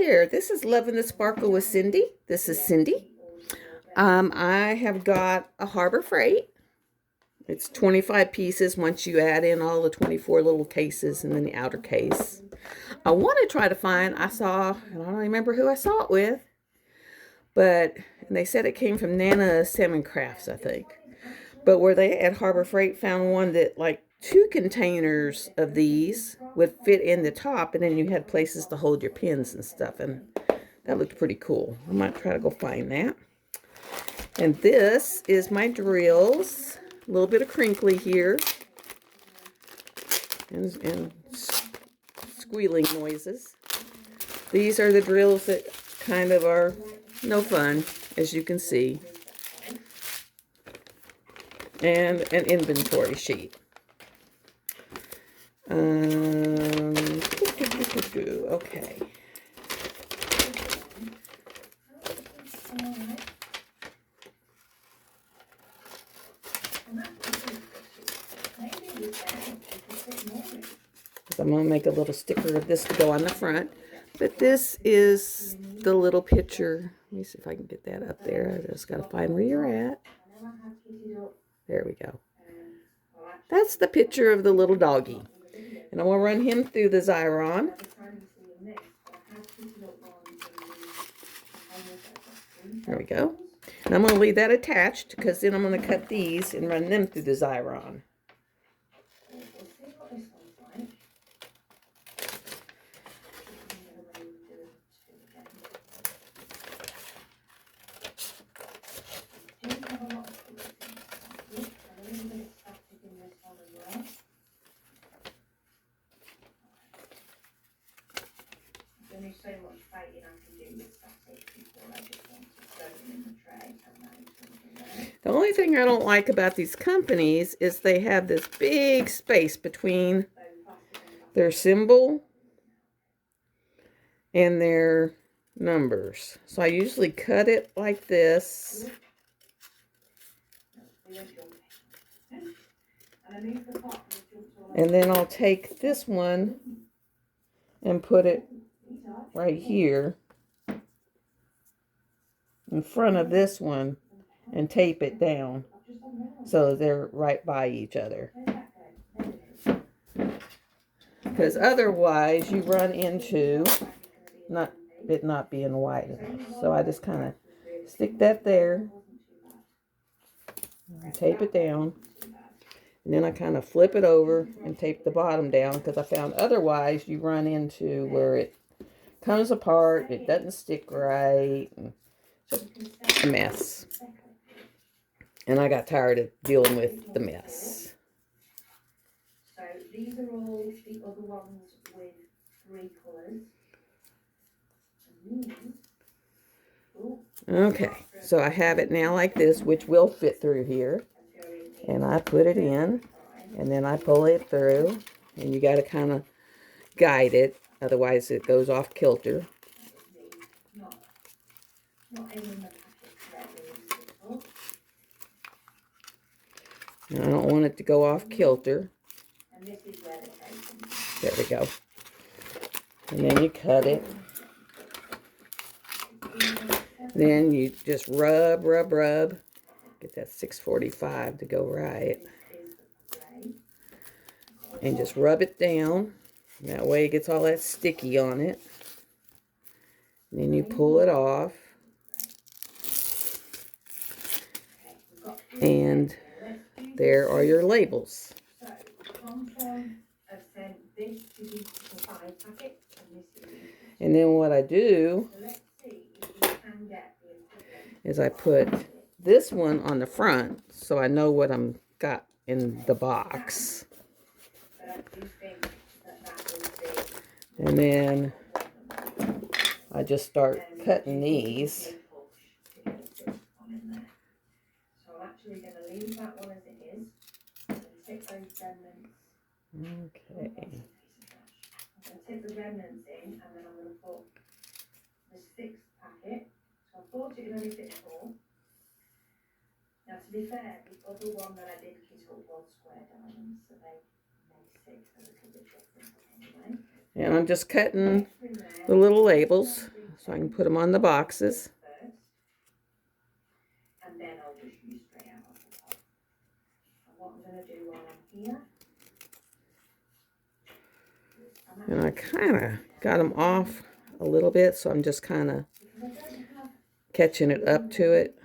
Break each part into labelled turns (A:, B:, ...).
A: there, this is Love in the Sparkle with Cindy. This is Cindy. I have got a Harbor Freight. It's 25 pieces once you add in all the 24 little cases and then the outer case. I want to try to find, and I don't remember who I saw it with, but they said it came from Nana Salmon Crafts, I think. But where they at Harbor Freight found one that like 2 containers of these would fit in the top, and then you had places to hold your pins and stuff, and that looked pretty cool. I might try to go find that. And this is my drills. A little bit of crinkly here. And squealing noises. These are the drills that kind of are no fun, as you can see. And an inventory sheet. Okay. I'm going to make a little sticker of this to go on the front. But this is the little picture. Let me see if I can get that up there. I just got to find where you're at. There we go. That's the picture of the little doggy. And I'm going to run him through the Xyron. There we go. And I'm going to leave that attached because then I'm going to cut these and run them through the Xyron. So much fighting I can do with static before I just want to throw them in the tray. The only thing I don't like about these companies is they have this big space between their symbol and their numbers. So I usually cut it like this. And then I'll take this one and put it right here in front of this one and tape it down so they're right by each other, because otherwise you run into it not being wide enough. So I just kind of stick that there and tape it down, and then I kind of flip it over and tape the bottom down, because I found otherwise you run into where it comes apart, it doesn't stick right, and just a mess. And I got tired of dealing with the mess. So these are all the other ones with 3 colors. Okay, so I have it now like this, which will fit through here. And I put it in, and then I pull it through, and you got to kind of guide it. Otherwise, it goes off kilter. And I don't want it to go off kilter. There we go. And then you cut it. Then you just rub. Get that 645 to go right. And just rub it down. That way it gets all that sticky on it. And then you pull it off. And there are your labels. And then what I do is I put this one on the front so I know what I'm got in the box. And then I just start cutting these. So I'm actually going to leave that one as it is and take those remnants. Okay. I'm going to take the remnants in, and then I'm going to put the 6th packet. So I thought it would only fit 4. Now, to be fair, the other one that I did kit up was square diamonds, so they made 6 a little bit different anyway. And I'm just cutting the little labels so I can put them on the boxes. And I kind of got them off a little bit, so I'm just kind of catching it up to it.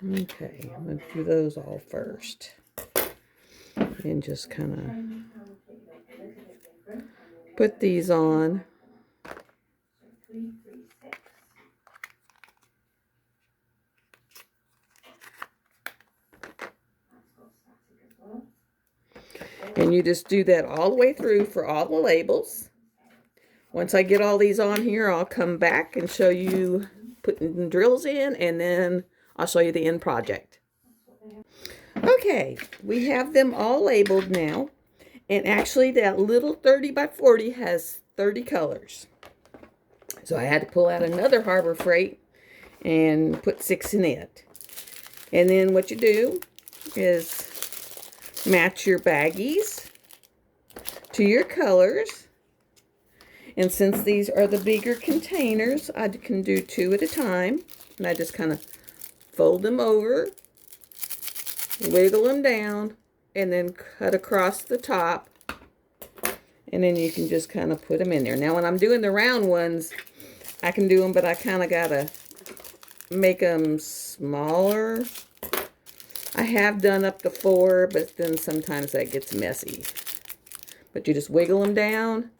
A: Okay, I'm going to do those all first. And just kind of put these on. And you just do that all the way through for all the labels. Once I get all these on here, I'll come back and show you putting the drills in, and then I'll show you the end project. Okay, we have them all labeled now. And actually that little 30 by 40 has 30 colors. So I had to pull out another Harbor Freight and put 6 in it. And then what you do is match your baggies to your colors. And since these are the bigger containers, I can do 2 at a time. And I just kind of fold them over, wiggle them down, and then cut across the top. And then you can just kind of put them in there. Now when I'm doing the round ones, I can do them, but I kind of got to make them smaller. I have done up to 4, but then sometimes that gets messy. But you just wiggle them down,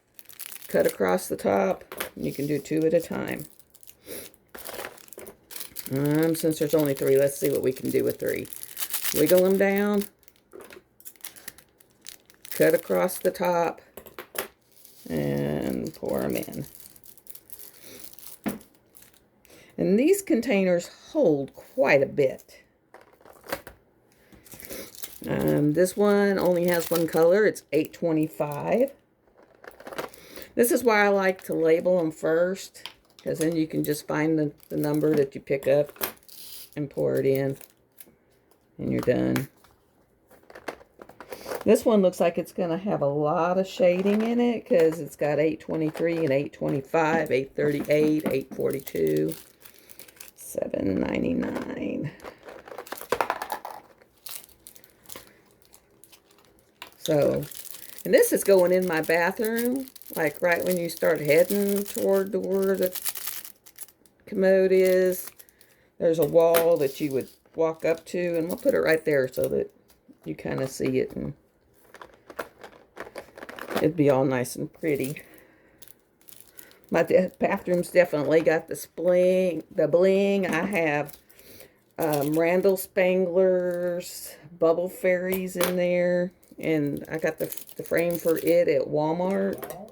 A: cut across the top, and you can do 2 at a time. Since there's only 3, let's see what we can do with 3. Wiggle them down, cut across the top, and pour them in. And these containers hold quite a bit. This one only has one color. It's 825. This is why I like to label them first, because then you can just find the number that you pick up and pour it in, and you're done. This one looks like it's going to have a lot of shading in it, because it's got 823 and 825, 838, 842, 799. So, and this is going in my bathroom, like right when you start heading toward where the commode is. There's a wall that you would walk up to, and we'll put it right there so that you kind of see it, and it'd be all nice and pretty. My bathroom's definitely got the bling. I have Randall Spangler's Bubble Fairies in there. And I got the frame for it at Walmart.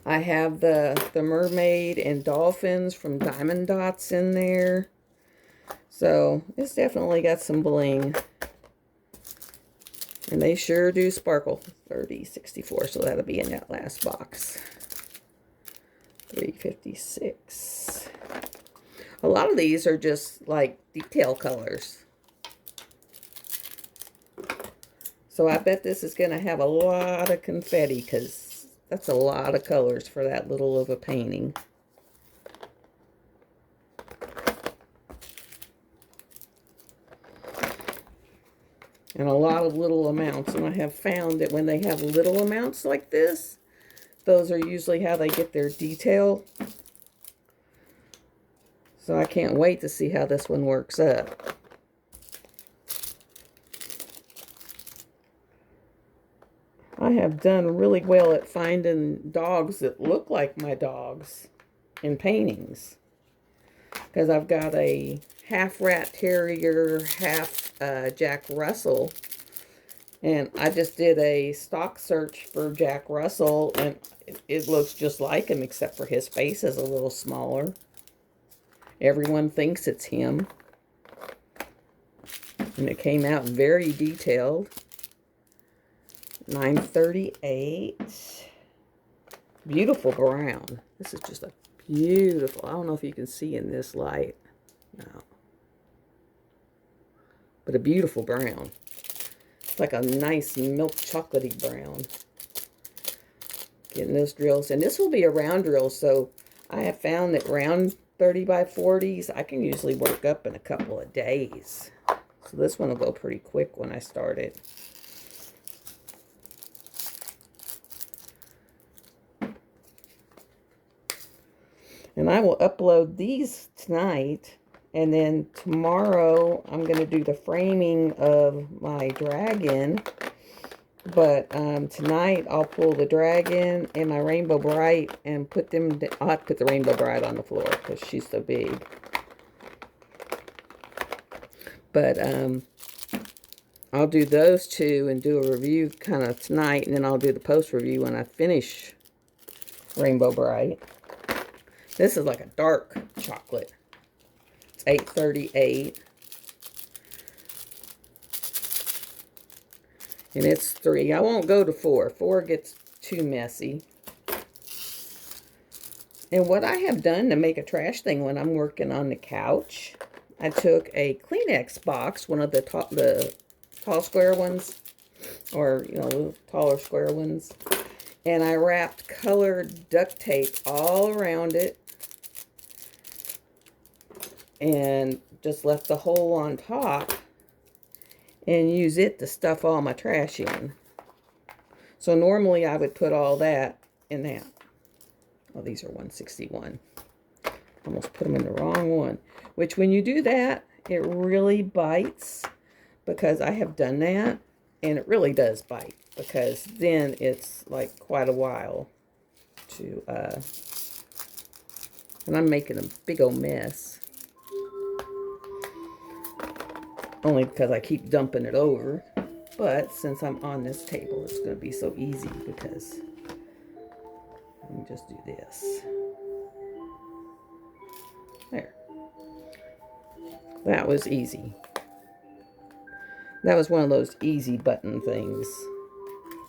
A: I have the mermaid and dolphins from Diamond Dots in there. So it's definitely got some bling. And they sure do sparkle. 3064, so that'll be in that last box. 356. A lot of these are just like detail colors. So I bet this is going to have a lot of confetti, because that's a lot of colors for that little of a painting. And a lot of little amounts. And I have found that when they have little amounts like this, those are usually how they get their detail. So I can't wait to see how this one works up. I have done really well at finding dogs that look like my dogs in paintings. Because I've got a half rat terrier, half Jack Russell. And I just did a stock search for Jack Russell, and it looks just like him, except for his face is a little smaller. Everyone thinks it's him. And it came out very detailed. 938. Beautiful brown. This is just a beautiful. I don't know if you can see in this light. No. but a beautiful brown. It's like a nice milk chocolatey brown. Getting those drills. And this will be a round drill, so I have found that round 30 by 40s, I can usually work up in a couple of days. So this one will go pretty quick when I start it. And I will upload these tonight. And then tomorrow, I'm going to do the framing of my dragon. But tonight, I'll pull the dragon and my Rainbow Bright and put them... I'll have to put the Rainbow Bright on the floor because she's so big. But I'll do those two and do a review kind of tonight. And then I'll do the post review when I finish Rainbow Bright. This is like a dark chocolate. It's $8.38. And it's 3. I won't go to 4. 4 gets too messy. And what I have done to make a trash thing when I'm working on the couch, I took a Kleenex box, one of the tall square ones, or, you know, little taller square ones, and I wrapped colored duct tape all around it and just left the hole on top and use it to stuff all my trash in. So normally I would put all that in that. Oh, these are 161. Almost put them in the wrong one. Which when you do that, it really bites, because I have done that and it really does bite, because then it's like quite a while to, and I'm making a big old mess. Only because I keep dumping it over. But since I'm on this table, it's going to be so easy because let me just do this. There. That was easy. That was one of those easy button things.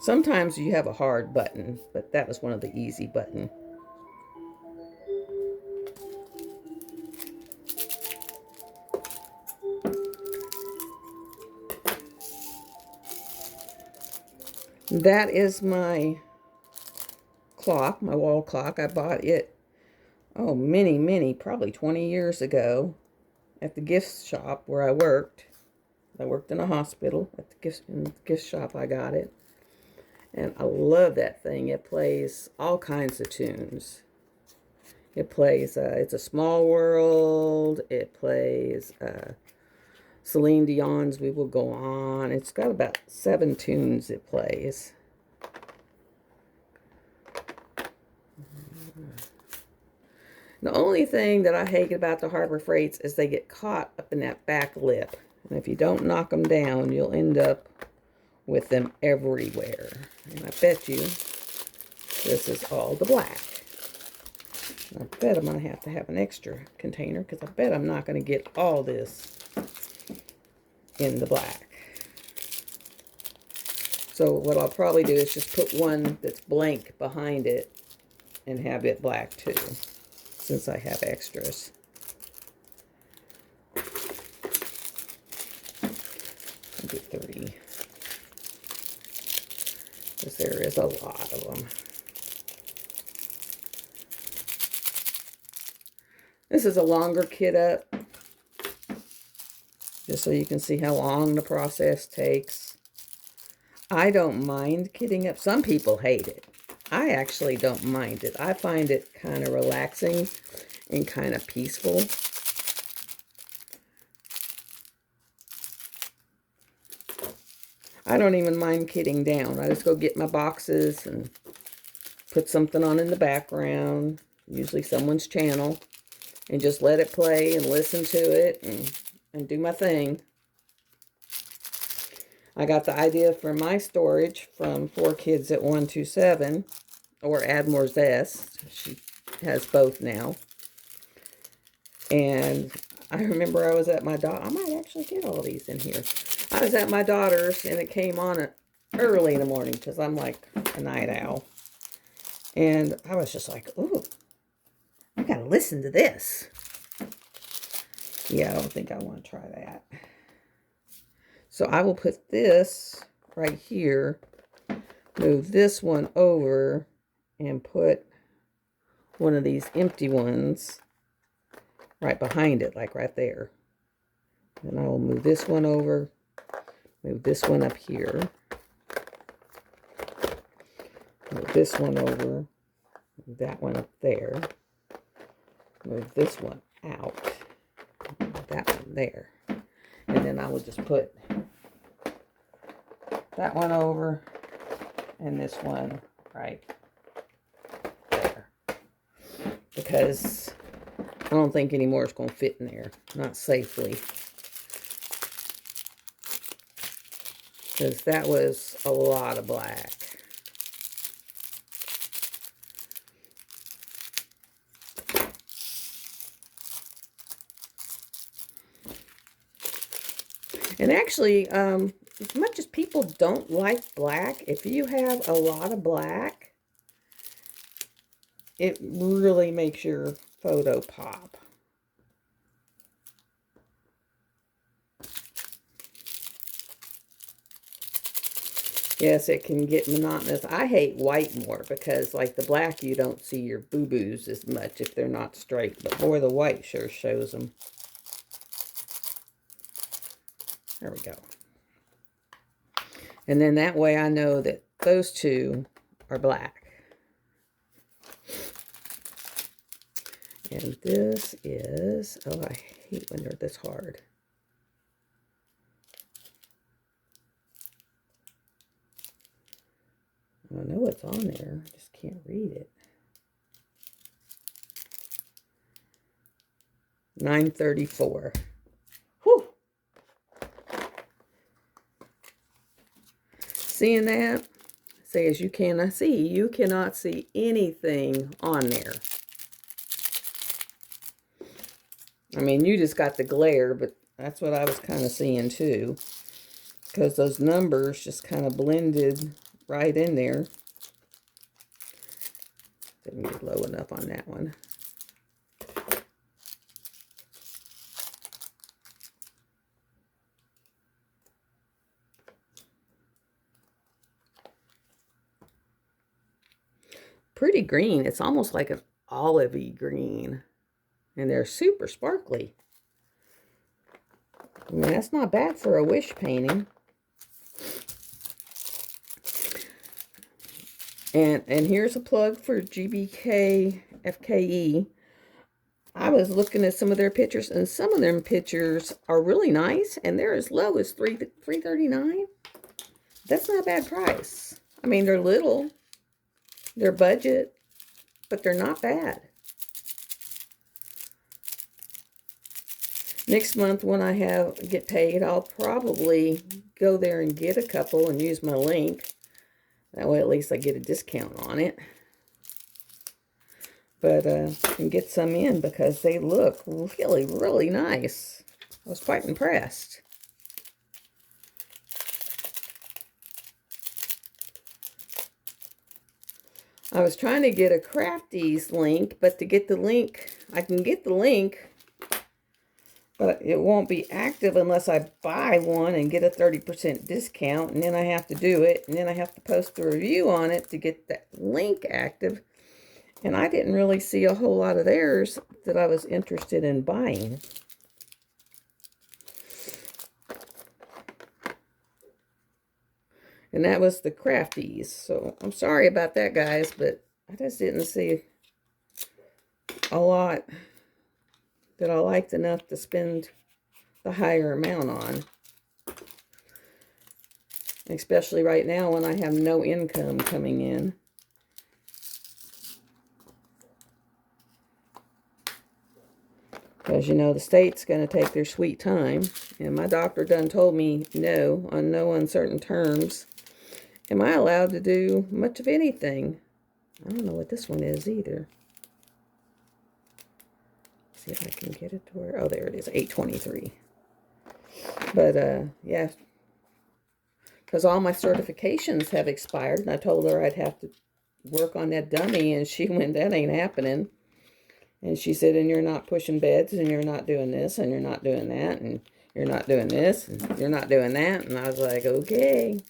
A: Sometimes you have a hard button, but that was one of the easy button. That is my clock, my wall clock. I bought it, oh, many, probably 20 years ago at the gift shop where I worked. I worked in a hospital. At the gift shop I got it. And I love that thing. It plays all kinds of tunes. It plays, It's a Small World. It plays Celine Dion's We Will Go On. It's got about 7 tunes it plays. The only thing that I hate about the Harbor Freights is they get caught up in that back lip. And if you don't knock them down, you'll end up with them everywhere. And I bet you this is all the black. And I bet I'm going to have an extra container, because I bet I'm not going to get all this in the black. So what I'll probably do is just put one that's blank behind it and have it black too, since I have extras. I'll do 3. Because there is a lot of them. This is a longer kit up, just so you can see how long the process takes. I don't mind kitting up. Some people hate it. I actually don't mind it. I find it kind of relaxing and kind of peaceful. I don't even mind kitting down. I just go get my boxes and put something on in the background, usually someone's channel, and just let it play and listen to it and do my thing. I got the idea for my storage from 4 Kids at 127, or Admore's Zest. She has both now. And I remember I was at my daughter. I might actually get all these in here. I was at my daughter's, and it came on early in the morning, because I'm like a night owl. And I was just like, ooh, I gotta listen to this. Yeah, I don't think I want to try that. So I will put this right here, move this one over, and put one of these empty ones right behind it, like right there. And I will move this one over, move this one up here, move this one over, move that one up there, move this one out, move that one there. And then I will just put that one over and this one right there. Because I don't think any more is going to fit in there. Not safely. Because that was a lot of black. And actually, as much as people don't like black, if you have a lot of black, it really makes your photo pop. Yes, it can get monotonous. I hate white more because, like the black, you don't see your boo-boos as much if they're not straight. But boy, the white sure shows them. There we go. And then that way I know that those two are black. And this is, oh, I hate when they're this hard. I know it's on there, I just can't read it. 934. Whew. Seeing that? Say, as you cannot see anything on there. I mean, you just got the glare, but that's what I was kind of seeing too. Because those numbers just kind of blended right in there. Didn't get low enough on that one. Pretty green. It's almost like an olivey green. And they're super sparkly. I mean, that's not bad for a wish painting. And here's a plug for GBK FKE. I was looking at some of their pictures, and some of them pictures are really nice, and they're as low as $3.39. That's not a bad price. I mean, they're little, they're budget, but they're not bad. Next month, when I get paid, I'll probably go there and get a couple and use my link. That way, at least I get a discount on it. But and get some in because they look really, really nice. I was quite impressed. I was trying to get a Crafties link, but to get the link, I can get the link, but it won't be active unless I buy one and get a 30% discount, and then I have to do it, and then I have to post a review on it to get that link active. And I didn't really see a whole lot of theirs that I was interested in buying. And that was the Crafties. So I'm sorry about that, guys, but I just didn't see a lot that I liked enough to spend the higher amount on. Especially right now when I have no income coming in. Because, you know, the state's going to take their sweet time. And my doctor done told me no, on no uncertain terms. Am I allowed to do much of anything? I don't know what this one is either. See if I can get it to where, oh, there it is, 823. But, yeah, because all my certifications have expired, and I told her I'd have to work on that dummy, and she went, that ain't happening. And she said, and you're not pushing beds, and you're not doing this, and you're not doing that, and you're not doing this, and you're not doing that. And I was like, okay.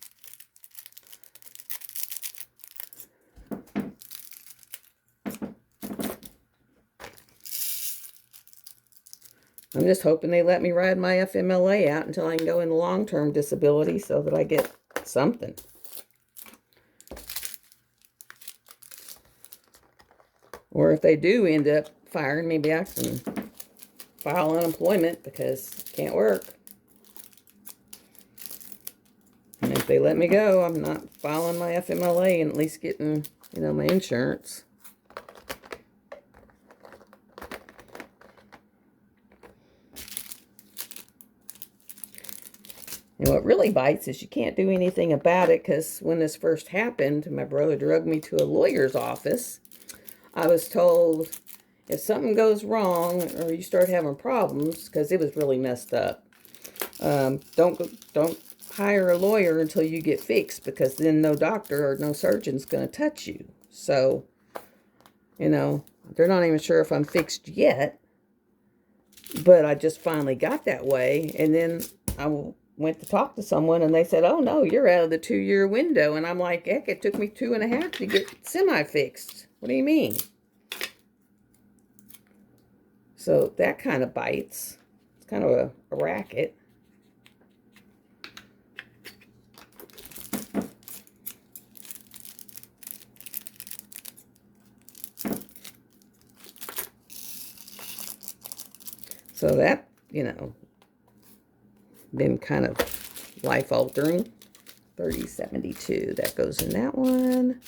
A: I'm just hoping they let me ride my FMLA out until I can go into long-term disability so that I get something. Or if they do end up firing me, maybe I can file unemployment because I can't work. And if they let me go, I'm not filing my FMLA and at least getting, you know, my insurance. And what really bites is you can't do anything about it, because when this first happened, my brother drugged me to a lawyer's office. I was told if something goes wrong or you start having problems, because it was really messed up, don't hire a lawyer until you get fixed, because then no doctor or no surgeon's going to touch you. So, you know, they're not even sure if I'm fixed yet, but I just finally got that way. And then I went to talk to someone and they said, oh no, you're out of the 2-year window. And I'm like, heck, it took me 2.5 to get semi-fixed. What do you mean? So that kind of bites. It's kind of a racket. So that, you know, been kind of life-altering. 3072, that goes in that one.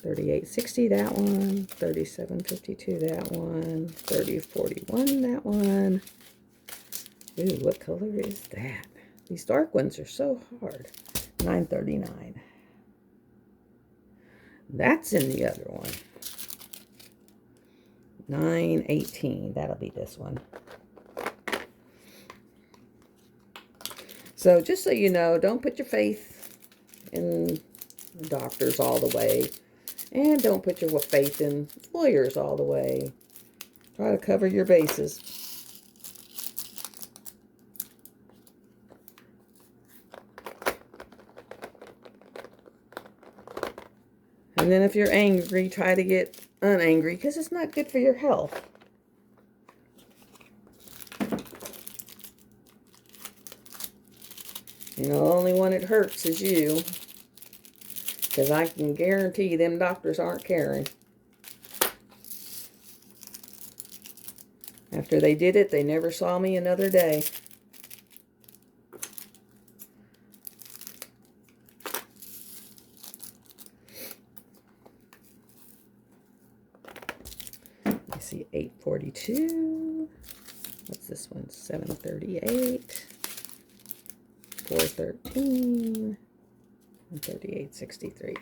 A: 3860, that one. 3752, that one. 3041, that one. Ooh, what color is that? These dark ones are so hard. 939. That's in the other one. 918, that'll be this one. So just so you know, don't put your faith in doctors all the way. And don't put your faith in lawyers all the way. Try to cover your bases. And then if you're angry, try to get unangry, because it's not good for your health. You know, the only one it hurts is you. Because I can guarantee them doctors aren't caring. After they did it, they never saw me another day. I see 842. What's this one? 738. 413. And 3863.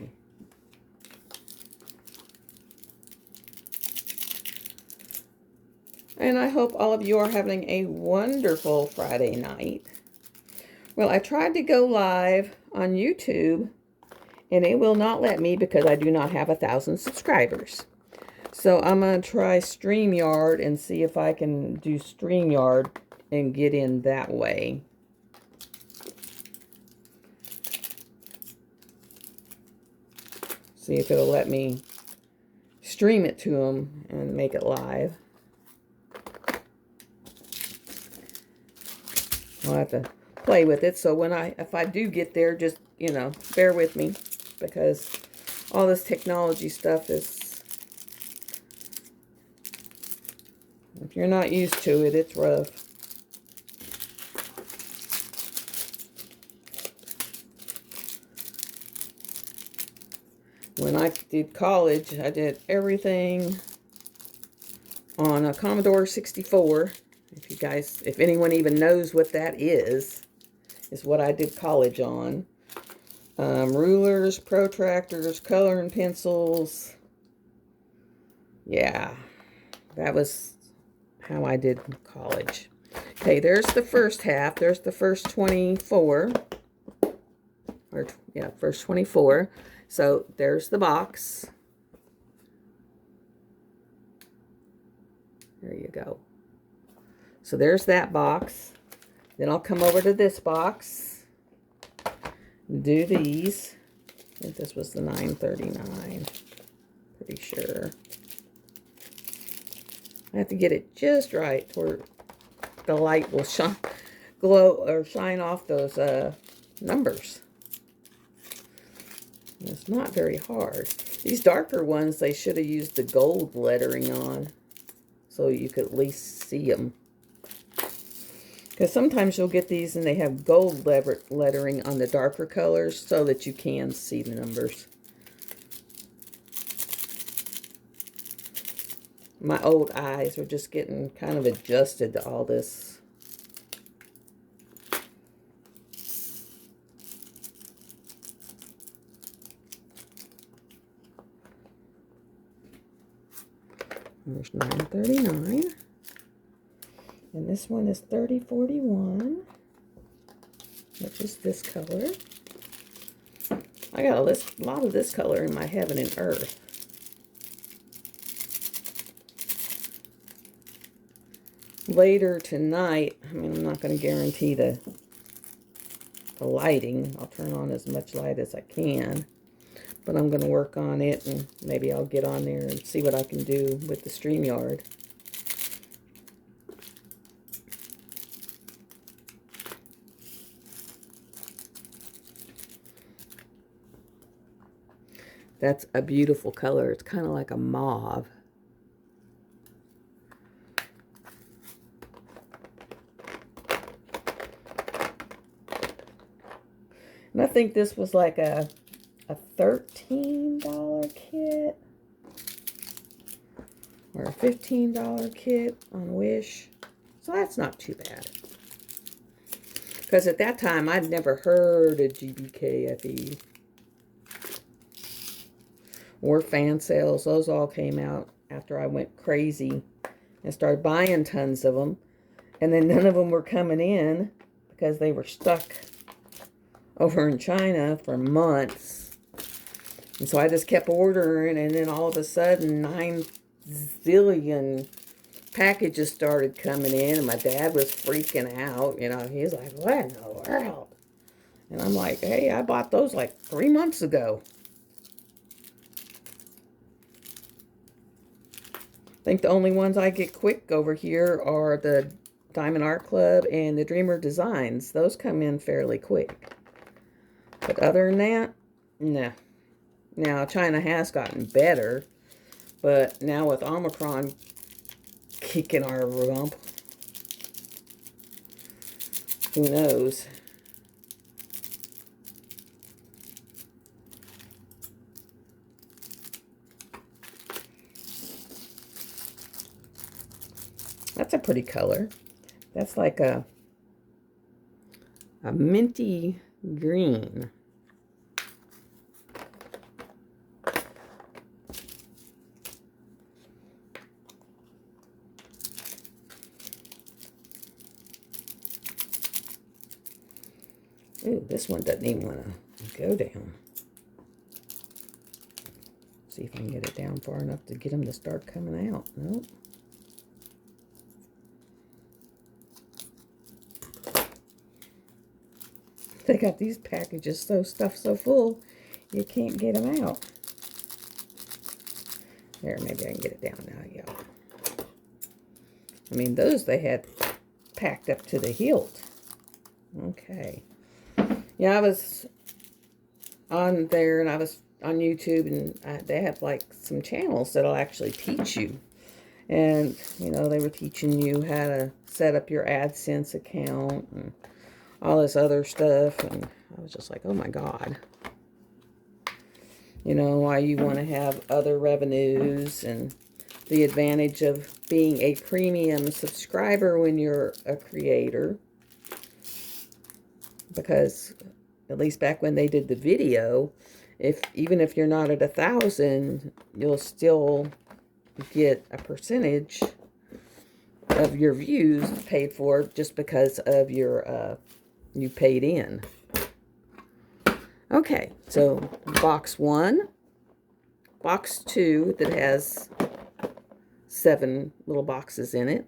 A: And I hope all of you are having a wonderful Friday night. Well, I tried to go live on YouTube, and it will not let me because I do not have 1,000 subscribers. So I'm going to try StreamYard and see if I can do StreamYard and get in that way. See if it'll let me stream it to them and make it live. I'll have to play with it. So if I do get there, just, you know, bear with me, because all this technology stuff is, if you're not used to it, it's rough. When I did college, I did everything on a Commodore 64. If anyone even knows what that is what I did college on. Rulers, protractors, coloring pencils. Yeah, that was how I did college. Okay, there's the first half. There's the first 24. Or, yeah, first 24. So there's the box. There you go. So there's that box. Then I'll come over to this box, do these. I think this was the $9.39. Pretty sure. I have to get it just right where the light will shine, glow or shine off those numbers. And it's not very hard. These darker ones, they should have used the gold lettering on so you could at least see them. Because sometimes you'll get these and they have gold lettering on the darker colors so that you can see the numbers. My old eyes are just getting kind of adjusted to all this. There's $9.39. And this one is $30.41, which is this color. I got a lot of this color in my Heaven and Earth. Later tonight, I mean, I'm not going to guarantee the lighting. I'll turn on as much light as I can. But I'm going to work on it, and maybe I'll get on there and see what I can do with the StreamYard. That's a beautiful color. It's kind of like a mauve. And I think this was like a $13 kit or a $15 kit on Wish. So that's not too bad. Because at that time, I'd never heard of GBKFE. Or fan sales. Those all came out after I went crazy and started buying tons of them. And then none of them were coming in because they were stuck over in China for months. And so I just kept ordering, and then all of a sudden 9 zillion packages started coming in, and my dad was freaking out. You know, he's like, what in the world? And I'm like, hey, I bought those like 3 months ago. I think the only ones I get quick over here are the Diamond Art Club and the Dreamer Designs. Those come in fairly quick. But other than that, nah. Now, China has gotten better, but now with Omicron kicking our rump, who knows? That's a pretty color. That's like a minty green. Ooh, this one doesn't even want to go down. See if I can get it down far enough to get them to start coming out. Nope. They got these packages stuffed so full, you can't get them out. There, maybe I can get it down now. Yeah. I mean, those they had packed up to the hilt. Okay. Yeah, I was on there, and I was on YouTube, and they have like some channels that'll actually teach you. And, you know, they were teaching you how to set up your AdSense account and all this other stuff, and I was just like, oh my God. You know, why you want to have other revenues and the advantage of being a premium subscriber when you're a creator. Because at least back when they did the video, even if you're not at 1,000, you'll still get a percentage of your views paid for just because of your you paid in. Okay, so box 1, box 2 that has 7 little boxes in it.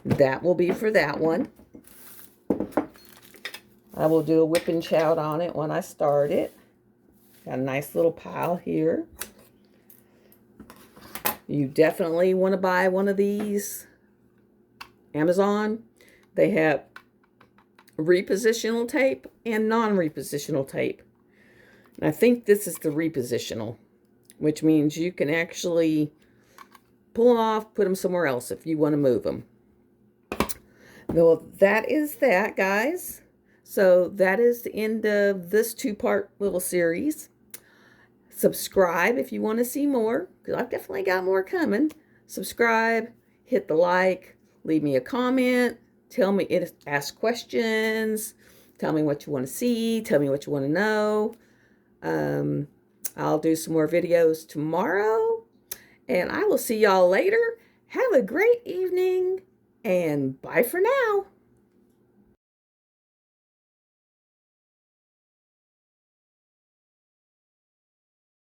A: That will be for that one. I will do a whip and chout on it when I start it. Got a nice little pile here. You definitely want to buy one of these. Amazon. They have repositional tape and non-repositional tape. And I think this is the repositional, which means you can actually pull them off, put them somewhere else if you want to move them. Well, that is that, guys. So that is the end of this two-part little series. Subscribe if you want to see more, because I've definitely got more coming. Subscribe, hit the like, leave me a comment, tell me, ask questions, tell me what you want to see, tell me what you want to know. I'll do some more videos tomorrow, and I will see y'all later. Have a great evening, and bye for now.